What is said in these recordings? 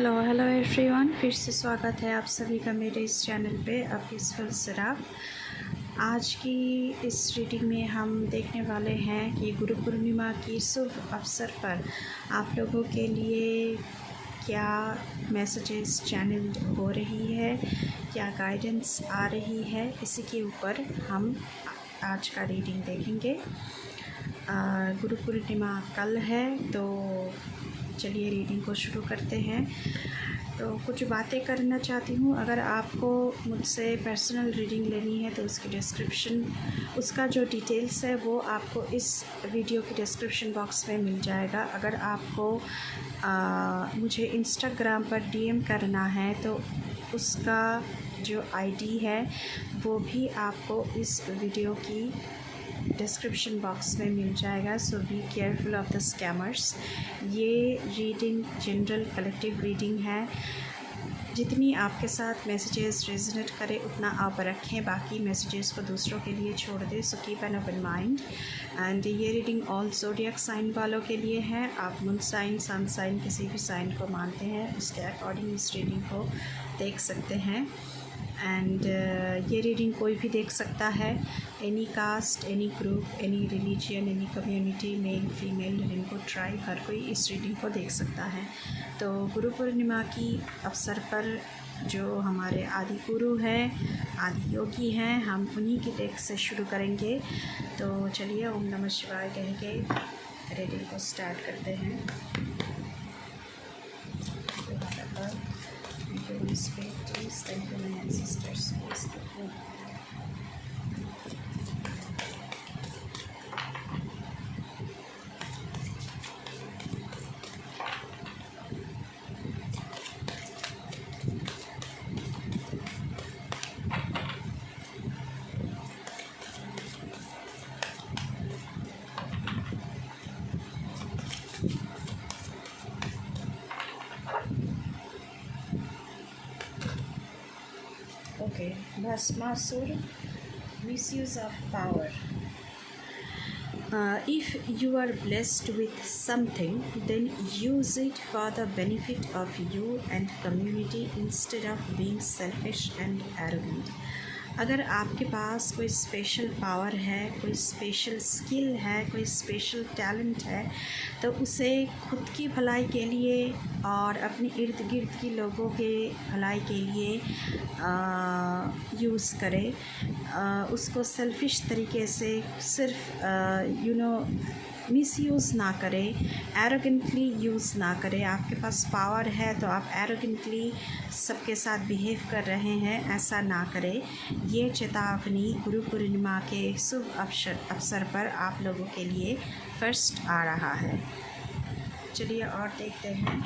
Hello everyone, फिर से स्वागत है आप सभी का मेरे इस चैनल पे आपकी सिराफ। आज की इस रीडिंग में हम देखने वाले हैं कि गुरु पूर्णिमा की शुभ अवसर पर आप लोगों के लिए क्या मैसेजेस चैनल हो रही है, क्या गाइडेंस आ रही है, इसी के ऊपर हम आज का रीडिंग देखेंगे। गुरु पूर्णिमा कल है, तो चलिए रीडिंग को शुरू करते हैं। तो कुछ बातें करना चाहती हूँ। अगर आपको मुझसे पर्सनल रीडिंग लेनी है तो उसकी डिस्क्रिप्शन, उसका जो डिटेल्स है वो आपको इस वीडियो की डिस्क्रिप्शन बॉक्स में मिल जाएगा। अगर आपको मुझे इंस्टाग्राम पर डीएम करना है तो उसका जो आईडी है वो भी आपको इस वीडियो की डिस्क्रिप्शन बॉक्स में मिल जाएगा। So be careful of the scammers. ये रीडिंग जनरल कलेक्टिव रीडिंग है। जितनी आपके साथ मैसेजेस रेजोनेट करे उतना आप रखें, बाकी मैसेजेस को दूसरों के लिए छोड़ दें। So keep an open mind. And ये रीडिंग ऑल ज़ोडिएक साइन वालों के लिए है। आप मून साइन, सन साइन, किसी भी साइन को मानते हैं उसके अकॉर्डिंग इस रीडिंग को देख सकते हैं। एंड ये रीडिंग कोई भी देख सकता है, any caste, any group, any religion, any community, male, female, lingo, tribe, हर कोई इस रीडिंग को देख सकता है। तो गुरु पूर्णिमा की अवसर पर जो हमारे आदि गुरु हैं, आदि योगी हैं, हम उन्हीं के टेक्स्ट से शुरू करेंगे। तो चलिए ओम नमः शिवाय कह के रीडिंग को स्टार्ट करते हैं। Holy Spirit, please thank you, my ancestors, please thank you. Okay, Bhasmasur, misuse of power. If you are blessed with something, then use it for the benefit of you and community instead of being selfish and arrogant. अगर आपके पास कोई special power है, कोई special skill है, कोई special talent है, तो उसे खुद की भलाई के लिए और अपने इर्द गिर्द के लोगों के भलाई के लिए यूज़ करें। उसको सेल्फिश तरीके से सिर्फ मिसयूज़ ना करें, एरोगेंटली यूज़ ना करें। आपके पास पावर है तो आप एरोगेंटली सबके साथ बिहेव कर रहे हैं, ऐसा ना करें। ये चेतावनी गुरु पूर्णिमा के शुभ अवसर पर आप लोगों के लिए फर्स्ट आ रहा है। चलिए और देखते हैं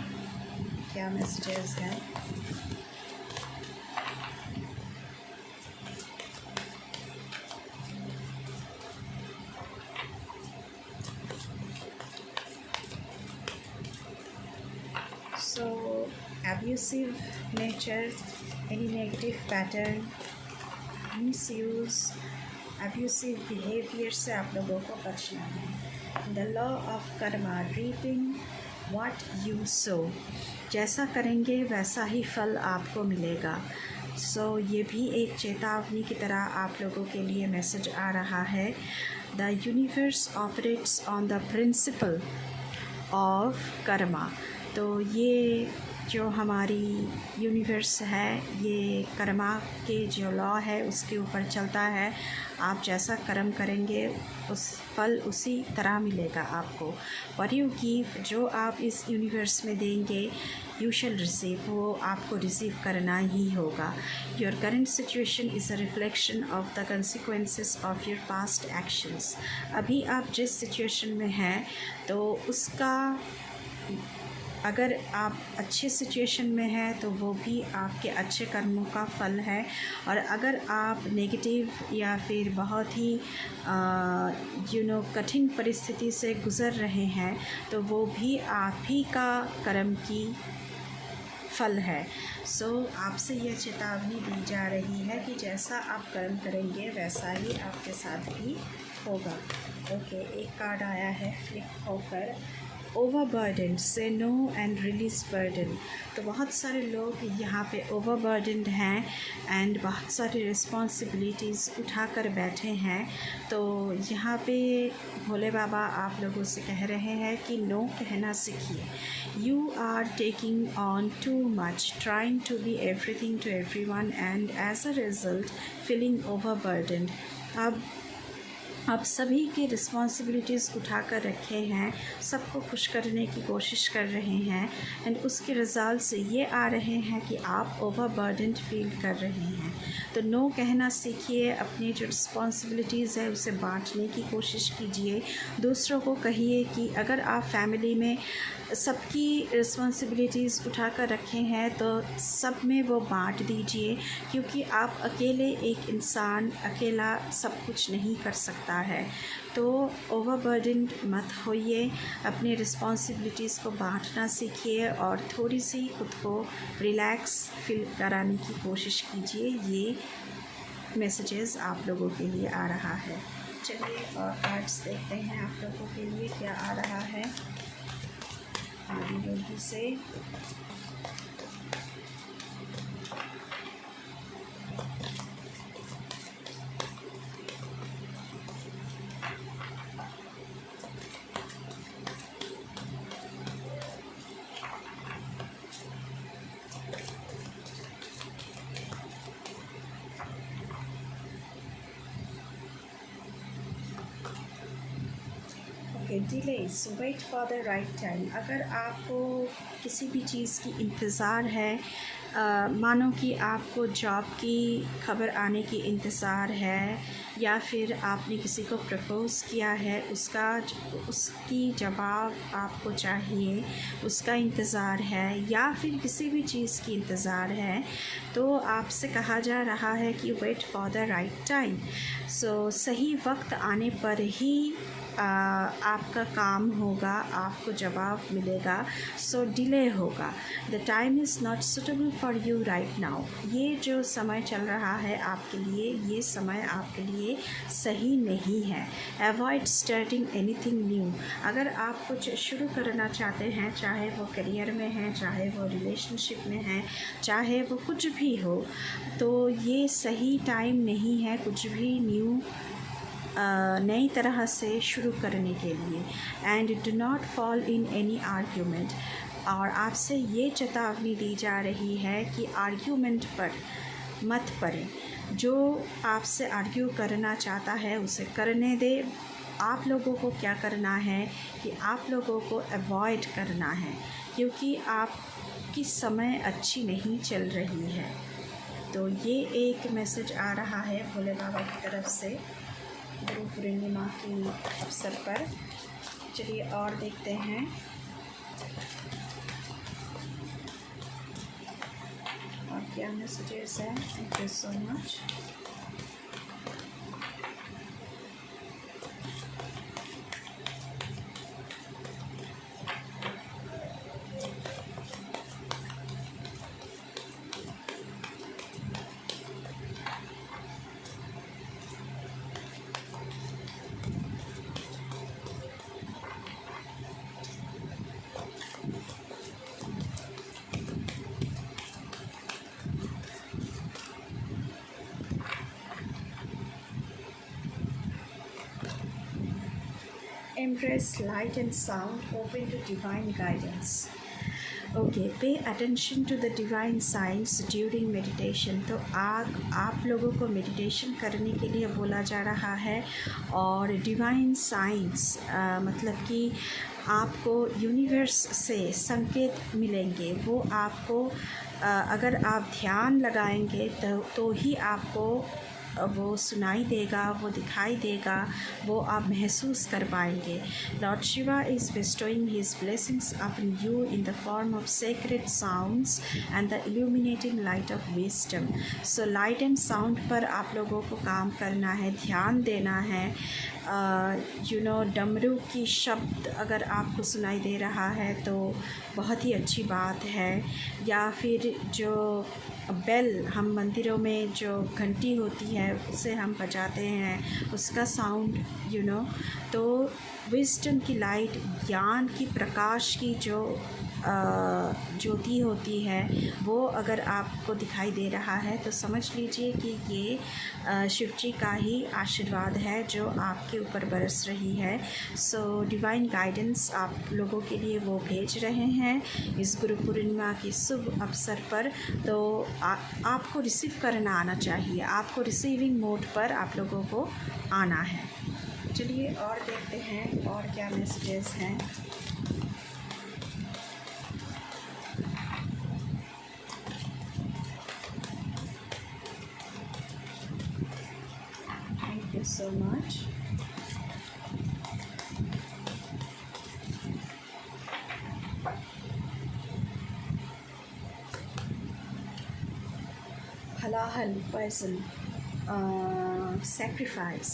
क्या मैसेजेस हैं। So abusive nature, any negative pattern, misuse, abusive behavior से आप लोगों को बचना है। The law of karma, reaping what you sow, जैसा करेंगे वैसा ही फल आपको मिलेगा। सो ये भी एक चेतावनी की तरह आप लोगों के लिए मैसेज आ रहा है। The universe operates on the principle of karma। तो ये जो हमारी यूनिवर्स है, ये कर्मा के जो लॉ है उसके ऊपर चलता है। आप जैसा कर्म करेंगे उस फल उसी तरह मिलेगा आपको। व्हाट यू गिव, जो आप इस यूनिवर्स में देंगे, यू शैल रिसीव, वो आपको रिसीव करना ही होगा। Your current situation is a reflection of the consequences of your past actions. अभी आप जिस सिचुएशन में हैं तो उसका, अगर आप अच्छे सिचुएशन में हैं तो वो भी आपके अच्छे कर्मों का फल है, और अगर आप नेगेटिव या फिर बहुत ही कठिन परिस्थिति से गुज़र रहे हैं तो वो भी आप ही का कर्म की फल है। सो आपसे यह चेतावनी दी जा रही है कि जैसा आप कर्म करेंगे वैसा ही आपके साथ भी होगा। ओके, एक कार्ड आया है फ्लिप होकर overburdened, say no and release burden। तो बहुत सारे लोग यहाँ पे overburdened हैं एंड बहुत सारी रिस्पॉन्सिबिलिटीज़ उठा कर बैठे हैं। तो यहाँ पे भोले बाबा आप लोगों से कह रहे हैं कि नो कहना सीखिए। You are taking on too much, trying to be everything to everyone and as a result feeling overburdened। अब आप सभी की रिस्पॉन्सिबिलिटीज़ उठा कर रखे हैं, सबको खुश करने की कोशिश कर रहे हैं एंड उसके रिज़ल्ट से ये आ रहे हैं कि आप ओवरबर्डन्ड फील कर रहे हैं। तो नो कहना सीखिए, अपनी जो रिस्पॉन्सिबिलिटीज़ है उसे बांटने की कोशिश कीजिए। दूसरों को कहिए कि अगर आप फैमिली में सबकी रिस्पॉन्सिबिलिटीज़ उठा कर रखे हैं तो सब में वो बांट दीजिए, क्योंकि आप अकेले एक इंसान अकेला सब कुछ नहीं कर सकता है। तो ओवरबर्डन्ड मत होइए, अपनी रिस्पॉन्सिबिलिटीज़ को बांटना सीखिए और थोड़ी सी खुद को रिलैक्स फील कराने की कोशिश कीजिए। ये मैसेजेस आप लोगों के लिए आ रहा है। चलिए और कार्ड्स देखते हैं आप लोगों के लिए क्या आ रहा है आदि योगी से। Delays, wait for the right time. अगर आपको किसी भी चीज़ की इंतज़ार है, मानो कि आपको जॉब की खबर आने की इंतज़ार है या फिर आपने किसी को प्रपोज़ किया है, उसकी जवाब आपको चाहिए, उसका इंतज़ार है या फिर किसी भी चीज़ की इंतज़ार है, तो आपसे कहा जा रहा है कि wait for the right time. So सही वक्त आने पर ही आपका काम होगा, आपको जवाब मिलेगा। सो डिले होगा। The time is not suitable for you right now. ये जो समय चल रहा है आपके लिए, ये समय आपके लिए सही नहीं है। Avoid starting anything new. अगर आप कुछ शुरू करना चाहते हैं, चाहे वो करियर में है, चाहे वो रिलेशनशिप में है, चाहे वो कुछ भी हो, तो ये सही टाइम नहीं है कुछ भी न्यू नई तरह से शुरू करने के लिए। And do not fall in any argument. और आपसे ये चेतावनी दी जा रही है कि आर्ग्यूमेंट पर मत पड़ें। जो आपसे आर्ग्यू करना चाहता है उसे करने दे। आप लोगों को क्या करना है कि आप लोगों को अवॉइड करना है, क्योंकि आपकी समय अच्छी नहीं चल रही है। तो ये एक मैसेज आ रहा है भोले बाबा की तरफ से गुरु पूर्णिमा के अवसर पर। चलिए और देखते हैं। और क्या मैसेजेस हैं। Thank you so much. Embrace light and sound, open to divine guidance. Okay, pay attention to the divine signs during meditation। तो आप लोगों को मेडिटेशन करने के लिए बोला जा रहा है और डिवाइन साइंस मतलब कि आपको यूनिवर्स से संकेत मिलेंगे। वो आपको अगर आप ध्यान लगाएंगे तो ही आपको वो सुनाई देगा, वो दिखाई देगा, वो आप महसूस कर पाएंगे। Lord Shiva is bestowing his blessings upon you in the form of sacred sounds and the illuminating light of wisdom। So light and sound पर आप लोगों को काम करना है, ध्यान देना है। डमरू की शब्द अगर आपको सुनाई दे रहा है तो बहुत ही अच्छी बात है। या फिर जो बेल, हम मंदिरों में जो घंटी होती है है उसे हम बजाते हैं, उसका साउंड तो विजडम की लाइट, ज्ञान की प्रकाश की जो ज्योति होती है वो अगर आपको दिखाई दे रहा है तो समझ लीजिए कि ये शिव जी का ही आशीर्वाद है जो आपके ऊपर बरस रही है। सो डिवाइन गाइडेंस आप लोगों के लिए वो भेज रहे हैं इस गुरु पूर्णिमा के शुभ अवसर पर। तो आपको रिसीव करना आना चाहिए, आपको रिसीविंग मोड पर आप लोगों को आना है। चलिए और देखते हैं और क्या मैसेजेस हैं। Thank you so much. हलाहल person sacrifice.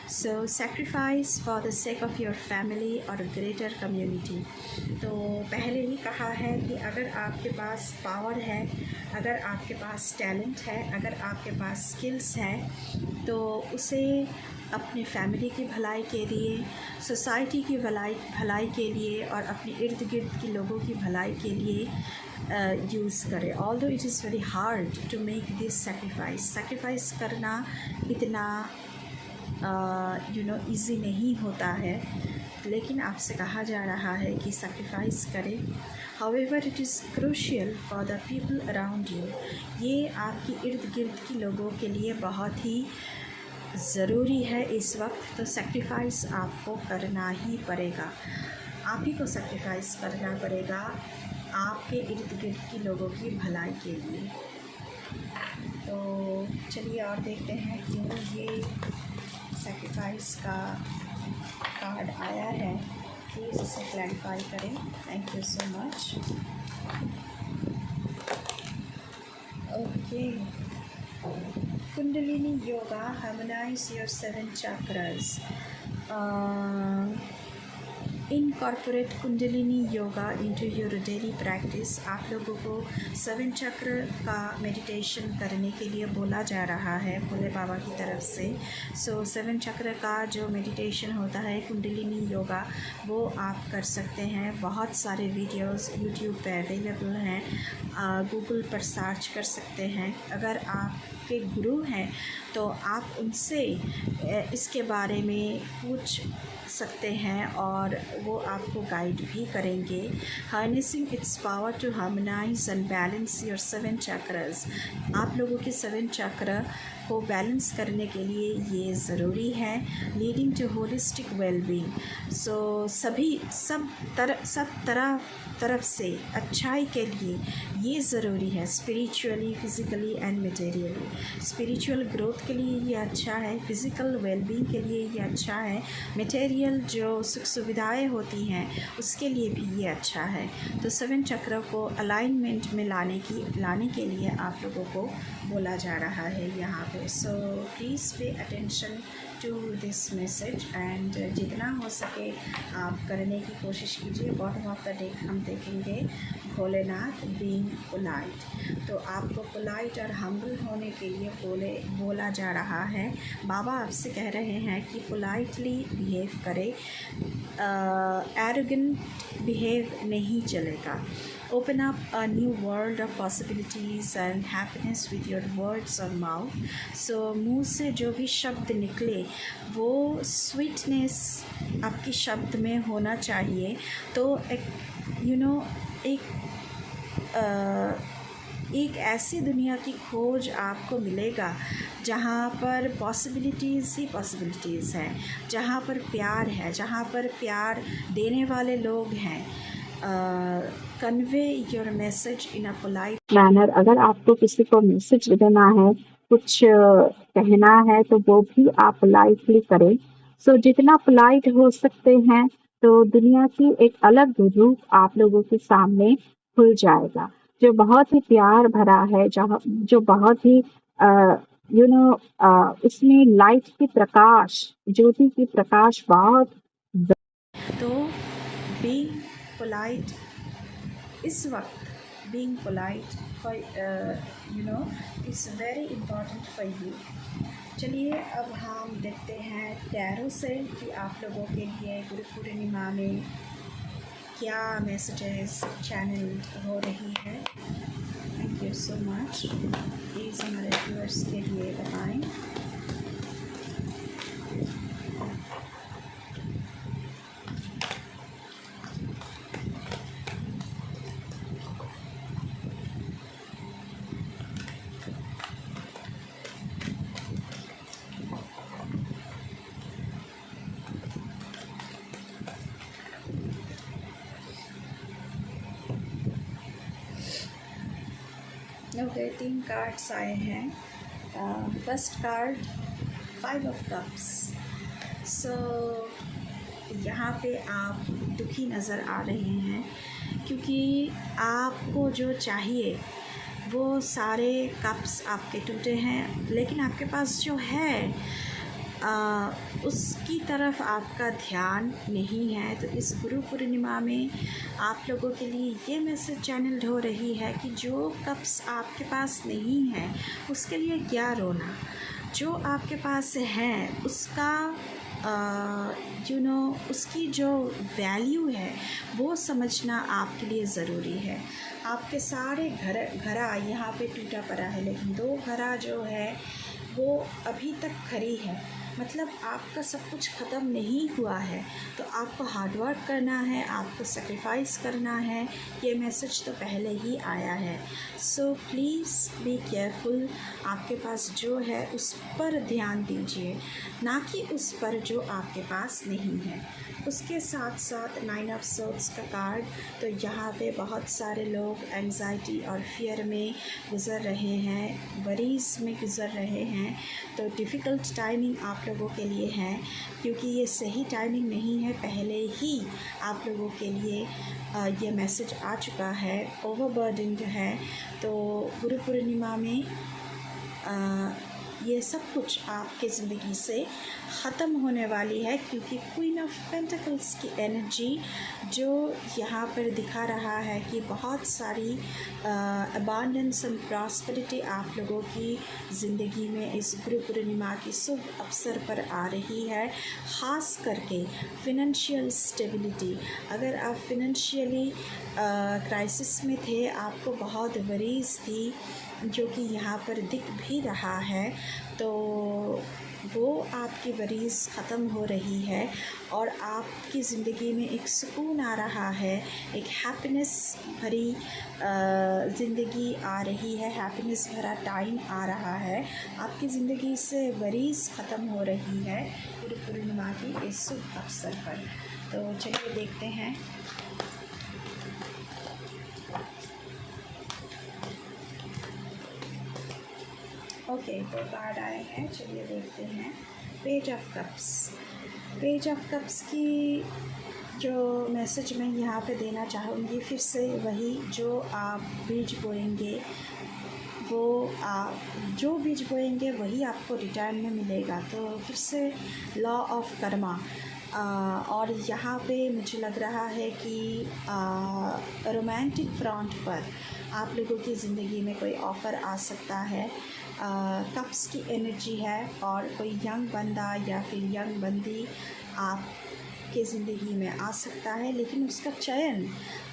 So sacrifice for the sake of your family or a greater community. तो पहले ही कहा है कि अगर आपके पास पावर है, अगर आपके पास टैलेंट है, अगर आपके पास स्किल्स हैं तो उसे अपने फैमिली की भलाई के लिए, सोसाइटी की भलाई के लिए और अपने इर्द गिर्द के लोगों की भलाई के लिए यूज़ करें। Although it is very hard to make this sacrifice करना इतना ईज़ी नहीं होता है, लेकिन आपसे कहा जा रहा है कि सेक्रीफाइस करें। However it is crucial for the people around you. ये आपकी इर्द गिर्द के लोगों के लिए बहुत ही ज़रूरी है इस वक्त। तो सेक्रीफाइस आपको करना ही पड़ेगा, आप ही को सेक्रीफाइस करना पड़ेगा आपके इर्द गिर्द के लोगों की भलाई के लिए। तो चलिए और देखते हैं क्यों ये सेक्रीफाइस का कार्ड आया है, प्लीज़ इसे क्लैरिफाई करें। Thank you so much. Okay, kundalini yoga harmonise your 7 chakras. Incorporate kundalini yoga into your daily practice. आप लोगों को 7 चक्र का मेडिटेशन करने के लिए बोला जा रहा है भोले बाबा की तरफ से। सो 7 चक्र का जो मेडिटेशन होता है कुंडलिनी योगा, वो आप कर सकते हैं। बहुत सारे वीडियोस यूट्यूब पे अवेलेबल हैं, गूगल पर सर्च कर सकते हैं। अगर आपके गुरु हैं तो आप उनसे इसके बारे में पूछ सकते हैं और वो आपको गाइड भी करेंगे। Harnessing its power to harmonize and balance your 7 chakras. आप लोगों के 7 चक्र को बैलेंस करने के लिए ये ज़रूरी है। Leading to holistic wellbeing. So सब तरफ से अच्छाई के लिए ये ज़रूरी है। Spiritually, physically and materially. Spiritual growth के लिए ये अच्छा है, फिज़िकल वेलबींग के लिए ये अच्छा है, मटेरियल जो सुख सुविधाएँ होती हैं उसके लिए भी ये अच्छा है। तो 7 चक्रों को अलाइनमेंट में लाने के लिए आप लोगों को बोला जा रहा है यहाँ पे। So please pay attention to this message and जितना हो सके आप करने की कोशिश कीजिए। बॉटम ऑफ द डेक हम देखेंगे भोलेनाथ बीइंग पोलाइट। तो आपको पोलाइट और हम्बल होने के लिए बोला जा रहा है। बाबा आपसे कह रहे हैं कि पोलाइटली बिहेव करें, एरोगेंट बिहेव नहीं चलेगा। Open up a new world of possibilities and happiness with your words और माउथ। सो मुँह से जो भी शब्द निकले वो स्वीटनेस आपकी शब्द में होना चाहिए। तो एक ऐसी दुनिया की खोज आपको मिलेगा जहाँ पर पॉसिबिलिटीज़ ही पॉसिबिलिटीज़ हैं, जहाँ पर प्यार है, जहाँ पर प्यार देने वाले लोग हैं। Convey your message in a polite manner. अगर आपको किसी को मैसेज देना है, कुछ कहना है, तो वो भी आप पोलाइटली करें। सो जितना पोलाइट हो सकते हैं तो दुनिया की एक अलग रूप आप लोगों के सामने खुल जाएगा, जो बहुत ही प्यार भरा है, जो बहुत ही उसमें लाइट की प्रकाश, ज्योति की प्रकाश बहुत। तो बी पोलाइट इस वक्त being polite for it's very important for you. चलिए अब हम देखते हैं टैरो से कि आप लोगों के लिए गुरु पूर्णिमा में क्या मैसेजेस चैनल हो रही है। Thank you so much. Please हमारे व्यूअर्स के लिए बताएं। ओके, 3 कार्ड्स आए हैं। First card 5 of cups. So यहाँ पे आप दुखी नज़र आ रहे हैं क्योंकि आपको जो चाहिए वो सारे कप्स आपके टूटे हैं, लेकिन आपके पास जो है उसकी तरफ आपका ध्यान नहीं है। तो इस गुरु पूर्णिमा में आप लोगों के लिए ये मैसेज चैनल हो रही है कि जो कप्स आपके पास नहीं है उसके लिए क्या रोना, जो आपके पास है उसका उसकी जो वैल्यू है वो समझना आपके लिए ज़रूरी है। आपके सारे घरा यहाँ पे टूटा पड़ा है, लेकिन 2 घरा जो है वो अभी तक खड़ी है। मतलब आपका सब कुछ ख़त्म नहीं हुआ है, तो आपको हार्ड वर्क करना है, आपको सेक्रीफाइस करना है। ये मैसेज तो पहले ही आया है। So please be careful. आपके पास जो है उस पर ध्यान दीजिए, ना कि उस पर जो आपके पास नहीं है। उसके साथ साथ 9 ऑफ सोर्ड्स का कार्ड, तो यहाँ पे बहुत सारे लोग एंजाइटी और फियर में गुज़र रहे हैं, वरीज़ में गुज़र रहे हैं। तो डिफ़िकल्ट टाइमिंग आप लोगों के लिए है, क्योंकि ये सही टाइमिंग नहीं है। पहले ही आप लोगों के लिए ये मैसेज आ चुका है, ओवरबर्डन्ड है। तो गुरु पूर्णिमा में ये सब कुछ आपके ज़िंदगी से ख़त्म होने वाली है, क्योंकि क्वीन ऑफ पेंटिकल्स की एनर्जी जो यहाँ पर दिखा रहा है कि बहुत सारी अबांडेंस एंड प्रॉस्पेरिटी आप लोगों की ज़िंदगी में इस गुरु पूर्णिमा की शुभ अवसर पर आ रही है। ख़ास करके फिनेंशियल स्टेबिलिटी। अगर आप फिनेंशियली क्राइसिस में थे, आपको बहुत वरीज़ थी, जो कि यहाँ पर दिख भी रहा है, तो वो आपकी वरीज़ ख़त्म हो रही है और आपकी ज़िंदगी में एक सुकून आ रहा है, एक हैप्पीनेस भरी ज़िंदगी आ रही है, हैप्पीनेस भरा टाइम आ रहा है। आपकी ज़िंदगी से वरीज़ ख़त्म हो रही है गुरु पूर्णिमा की इस शुभ अवसर पर। तो चलिए देखते हैं। ओके, 2 कार्ड आए हैं, चलिए देखते हैं। Page of cups. Page of cups की जो मैसेज मैं यहाँ पे देना चाहूँगी, फिर से वही, जो आप बीज बोएंगे वो आप जो बीज बोएंगे वही आपको रिटर्न में मिलेगा। तो फिर से लॉ ऑफ कर्मा। और यहाँ पे मुझे लग रहा है कि रोमांटिक फ्रंट पर आप लोगों की ज़िंदगी में कोई ऑफ़र आ सकता है। कप्स की एनर्जी है और कोई यंग बंदा या फिर यंग बंदी आपके ज़िंदगी में आ सकता है, लेकिन उसका चयन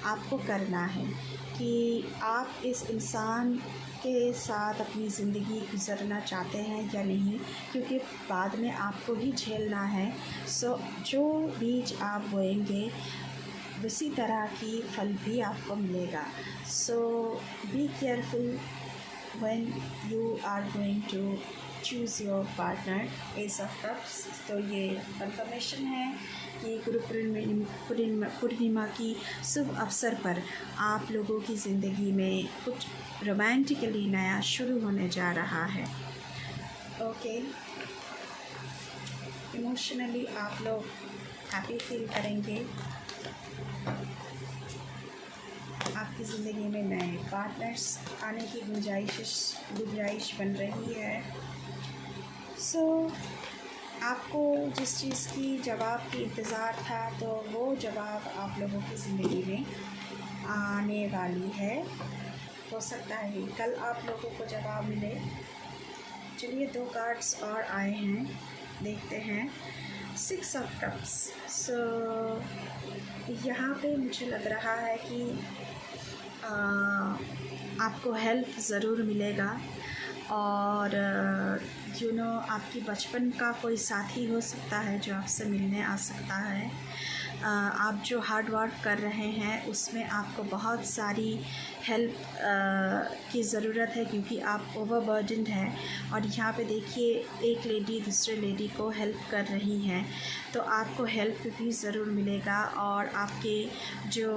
आपको करना है कि आप इस इंसान के साथ अपनी ज़िंदगी गुजरना चाहते हैं या नहीं, क्योंकि बाद में आपको ही झेलना है। सो जो बीज आप बोएंगे उसी तरह की फल भी आपको मिलेगा। So be careful when you are going to choose your partner। Ace of cups. तो ये कंफर्मेशन है कि गुरु पूर्णिमा की शुभ अवसर पर आप लोगों की ज़िंदगी में कुछ रोमांटिकली नया शुरू होने जा रहा है। ओके, इमोशनली आप लोग हैप्पी फील करेंगे। आपकी ज़िंदगी में नए पार्टनर्स आने की गुंजाइश बन रही है। सो आपको जिस चीज़ की जवाब की इंतज़ार था, तो वो जवाब आप लोगों की ज़िंदगी में आने वाली है। हो सकता है कल आप लोगों को जवाब मिले। चलिए 2 कार्ड्स और आए हैं, देखते हैं। 6 ऑफ कप्स। सो यहाँ पे मुझे लग रहा है कि आपको हेल्प ज़रूर मिलेगा और आपकी बचपन का कोई साथी हो सकता है जो आपसे मिलने आ सकता है। आप जो हार्ड वर्क कर रहे हैं उसमें आपको बहुत सारी हेल्प की ज़रूरत है क्योंकि आप ओवरबर्डन्ड हैं। और यहाँ पे देखिए एक लेडी दूसरे लेडी को हेल्प कर रही हैं, तो आपको हेल्प भी ज़रूर मिलेगा। और आपके जो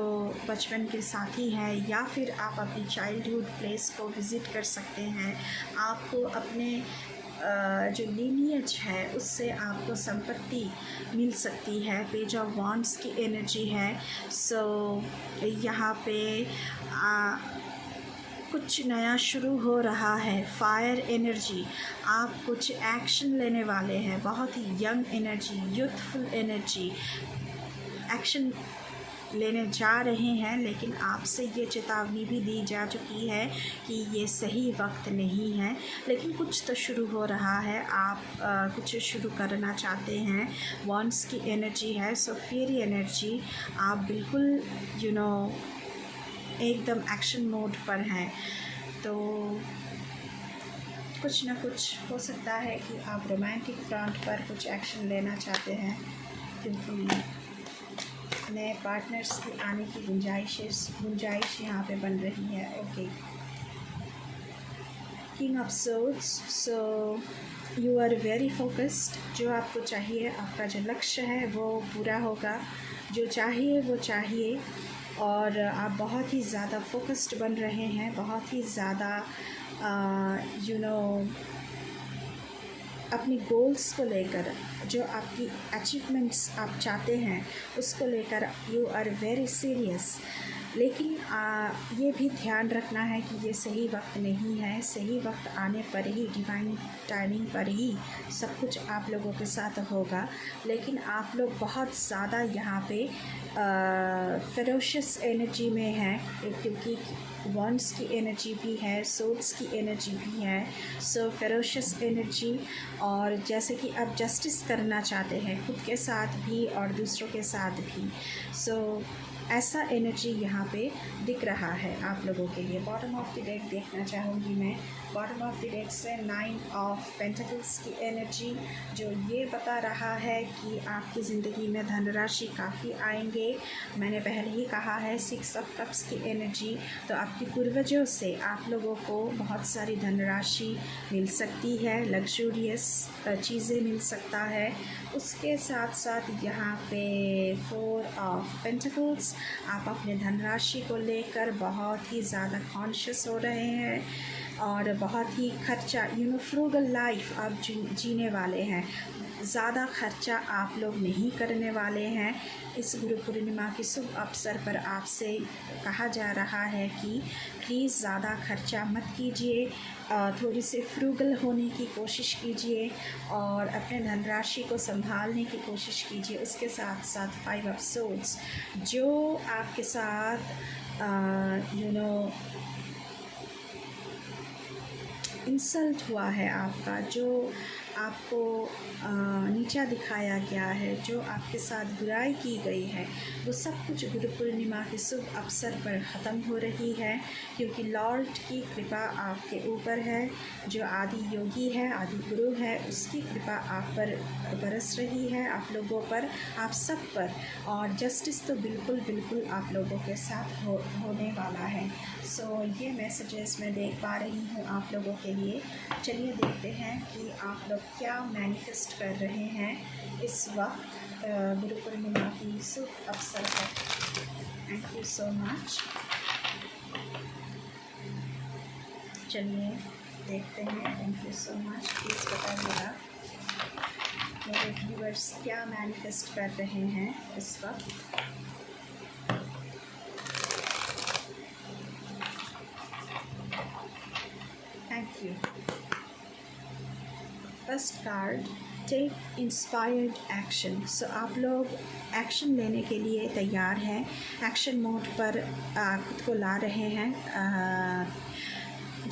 बचपन के साथी हैं या फिर आप अपनी चाइल्डहुड प्लेस को विज़िट कर सकते हैं। आपको अपने जो लीनियज है उससे आपको संपत्ति मिल सकती है। पेज ऑफ वॉन्ड्स की एनर्जी है। सो यहाँ पे कुछ नया शुरू हो रहा है। फायर एनर्जी, आप कुछ एक्शन लेने वाले हैं। बहुत ही young energy, youthful energy, action लेने जा रहे हैं। लेकिन आपसे ये चेतावनी भी दी जा चुकी है कि ये सही वक्त नहीं है, लेकिन कुछ तो शुरू हो रहा है। आप कुछ शुरू करना चाहते हैं। वॉन्ड्स की एनर्जी है, सो फेयरी एनर्जी। आप बिल्कुल एकदम एक्शन मोड पर हैं। तो कुछ ना कुछ हो सकता है कि आप रोमांटिक फ्रंट पर कुछ एक्शन लेना चाहते हैं क्योंकि नए पार्टनर्स की आने की गुंजाइश यहाँ पे बन रही है। Okay, king of swords. So you are very focused. जो आपको चाहिए, आपका जो लक्ष्य है वो पूरा होगा। जो चाहिए वो चाहिए और आप बहुत ही ज़्यादा फोकस्ड बन रहे हैं। बहुत ही ज़्यादा अपनी गोल्स को लेकर, जो आपकी अचीवमेंट्स आप चाहते हैं उसको लेकर यू आर वेरी सीरियस। लेकिन ये भी ध्यान रखना है कि ये सही वक्त नहीं है। सही वक्त आने पर ही, डिवाइन टाइमिंग पर ही सब कुछ आप लोगों के साथ होगा। लेकिन आप लोग बहुत ज़्यादा यहाँ पे फेरोशियस एनर्जी में हैं क्योंकि वॉन्ड्स की एनर्जी भी है, सोर्ड्स की एनर्जी भी है। सो फेरोशियस एनर्जी, और जैसे कि आप जस्टिस करना चाहते हैं खुद के साथ भी और दूसरों के साथ भी। सो ऐसा एनर्जी यहाँ पे दिख रहा है आप लोगों के लिए। बॉटम ऑफ द डेक देखना चाहूँगी मैं। बॉटम ऑफ द डेक से 9 ऑफ पेंटिकल्स की एनर्जी, जो ये बता रहा है कि आपकी ज़िंदगी में धनराशि काफ़ी आएंगे। मैंने पहले ही कहा है 6 ऑफ कप्स की एनर्जी, तो आपकी पूर्वजों से आप लोगों को बहुत सारी धनराशि मिल सकती है, लग्जूरियस चीज़ें मिल सकता है। उसके साथ साथ यहाँ पे 4 ऑफ पेंटिकल्स, आप अपने धनराशि को लेकर बहुत ही ज़्यादा कॉन्शियस हो रहे हैं और बहुत ही खर्चा फ्रूगल लाइफ आप जीने वाले हैं। ज़्यादा खर्चा आप लोग नहीं करने वाले हैं। इस गुरु पूर्णिमा के शुभ अवसर पर आपसे कहा जा रहा है कि प्लीज़ ज़्यादा खर्चा मत कीजिए, थोड़ी सी फ्रूगल होने की कोशिश कीजिए और अपने धनराशि को संभालने की कोशिश कीजिए। उसके साथ साथ 5 ऑफ सोर्ड्स, जो आपके साथ इंसल्ट हुआ है आपका, जो आपको नीचा दिखाया गया है, जो आपके साथ बुराई की गई है, वो सब कुछ गुरु पूर्णिमा के शुभ अवसर पर ख़त्म हो रही है क्योंकि लॉर्ड की कृपा आपके ऊपर है। जो आदि योगी है, आदि गुरु है, उसकी कृपा आप पर बरस रही है, आप लोगों पर, आप सब पर। और जस्टिस तो बिल्कुल आप लोगों के साथ होने वाला है। सो ये मैसेजेस मैं देख पा रही हूँ आप लोगों के लिए। चलिए देखते हैं कि आप लोग क्या मैनिफेस्ट कर रहे हैं इस वक्त गुरु पूर्णिमा की शुभ अवसर पर। Thank you so much. चलिए देखते हैं। Thank you so much. Please बताइएगा मेरे व्यूअर्स क्या मैनिफेस्ट कर रहे हैं इस वक्त। Thank you. First card, take inspired action. So आप लोग एक्शन लेने के लिए तैयार हैं, एक्शन मोड पर खुद को ला रहे हैं।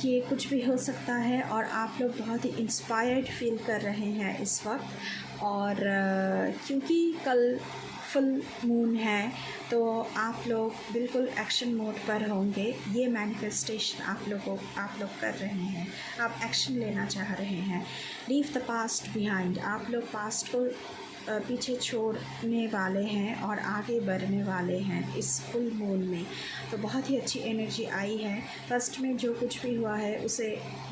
ये कुछ भी हो सकता है और आप लोग बहुत ही इंस्पायर्ड फील कर रहे हैं इस वक्त। और क्योंकि कल फुल मून है तो आप लोग बिल्कुल एक्शन मोड पर होंगे। ये मैनिफेस्टेशन आप लोग कर रहे हैं, आप एक्शन लेना चाह रहे हैं। लीव द पास्ट बिहाइंड, आप लोग पास्ट को पीछे छोड़ने वाले हैं और आगे बढ़ने वाले हैं इस फुल मून में। तो बहुत ही अच्छी एनर्जी आई है। फर्स्ट में जो कुछ भी हुआ है उसे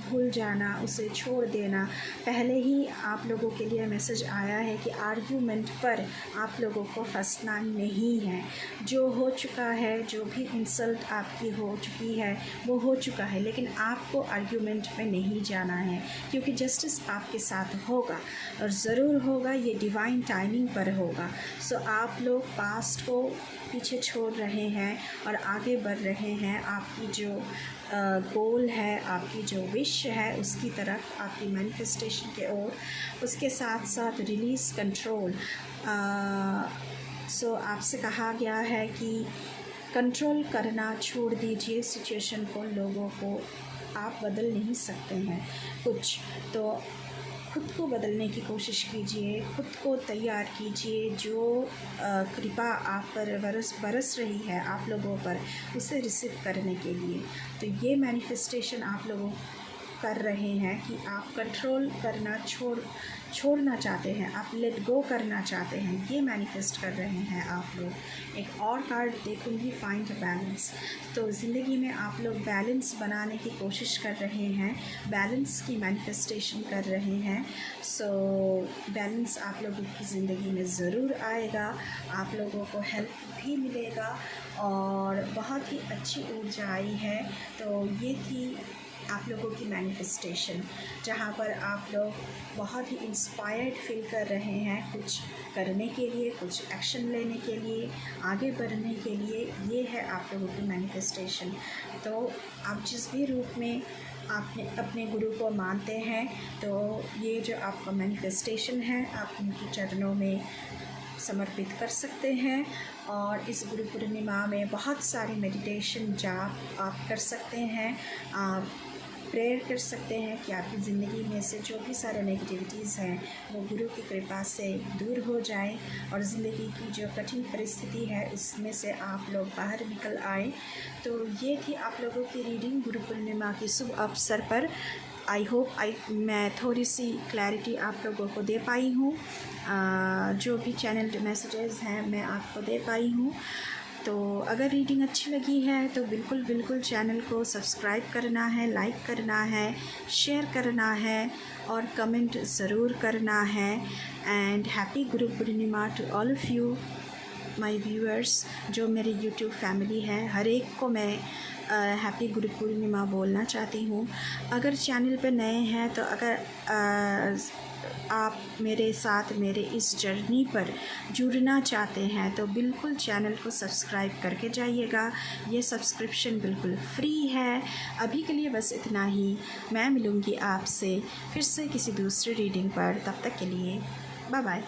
भूल जाना, उसे छोड़ देना। पहले ही आप लोगों के लिए मैसेज आया है कि आर्ग्यूमेंट पर आप लोगों को फंसना नहीं है। जो हो चुका है, जो भी इंसल्ट आपकी हो चुकी है वो हो चुका है, लेकिन आपको आर्ग्यूमेंट में नहीं जाना है क्योंकि जस्टिस आपके साथ होगा और ज़रूर होगा। ये डिवाइन टाइमिंग पर होगा। सो आप लोग पास्ट को पीछे छोड़ रहे हैं और आगे बढ़ रहे हैं। आपकी जो गोल है, आपकी जो विश है उसकी तरफ, आपकी मैनिफेस्टेशन के ओर। उसके साथ साथ रिलीज़ कंट्रोल। सो आपसे कहा गया है कि कंट्रोल करना छोड़ दीजिए सिचुएशन को, लोगों को आप बदल नहीं सकते हैं कुछ। तो खुद को बदलने की कोशिश कीजिए, खुद को तैयार कीजिए। जो कृपा आप पर बरस रही है आप लोगों पर, उसे रिसीव करने के लिए। तो ये मैनिफेस्टेशन आप लोगों कर रहे हैं कि आप कंट्रोल करना छोड़ना चाहते हैं, आप लेट गो करना चाहते हैं। ये मैनिफेस्ट कर रहे हैं आप लोग। एक और कार्ड देखूंगी, फाइंड बैलेंस। तो ज़िंदगी में आप लोग बैलेंस बनाने की कोशिश कर रहे हैं, बैलेंस की मैनिफेस्टेशन कर रहे हैं। सो बैलेंस आप लोगों की ज़िंदगी में ज़रूर आएगा, आप लोगों को हेल्प भी मिलेगा और बहुत ही अच्छी ऊर्जा आई है। तो ये थी आप लोगों की मैनिफेस्टेशन, जहाँ पर आप लोग बहुत ही इंस्पायर्ड फील कर रहे हैं कुछ करने के लिए, कुछ एक्शन लेने के लिए, आगे बढ़ने के लिए। ये है आप लोगों की मैनिफेस्टेशन। तो आप जिस भी रूप में आपने अपने गुरु को मानते हैं, तो ये जो आपका मैनिफेस्टेशन है आप उनके चरणों में समर्पित कर सकते हैं। और इस गुरु पूर्णिमा में बहुत सारी मेडिटेशन जाप आप कर सकते हैं। आप प्रेयर कर सकते हैं कि आपकी ज़िंदगी में से जो भी सारे नेगेटिविटीज़ हैं वो गुरु की कृपा से दूर हो जाए और ज़िंदगी की जो कठिन परिस्थिति है उसमें से आप लोग बाहर निकल आए। तो ये थी आप लोगों की रीडिंग गुरु पूर्णिमा के शुभ अवसर पर। आई होप मैं थोड़ी सी क्लैरिटी आप लोगों को दे पाई हूँ। जो भी चैनल मैसेजेस हैं मैं आपको दे पाई हूँ। तो अगर रीडिंग अच्छी लगी है तो बिल्कुल चैनल को सब्सक्राइब करना है, लाइक करना है, शेयर करना है और कमेंट ज़रूर करना है। And happy Guru Purnima to all of you my viewers. जो मेरी यूट्यूब फैमिली है, हर एक को मैं हैप्पी गुरु पूर्णिमा बोलना चाहती हूँ। अगर चैनल पे नए हैं तो अगर आप मेरे साथ मेरे इस जर्नी पर जुड़ना चाहते हैं तो बिल्कुल चैनल को सब्सक्राइब करके जाइएगा। ये सब्सक्रिप्शन बिल्कुल फ्री है। अभी के लिए बस इतना ही। मैं मिलूँगी आपसे फिर से किसी दूसरी रीडिंग पर। तब तक के लिए बाय बाय।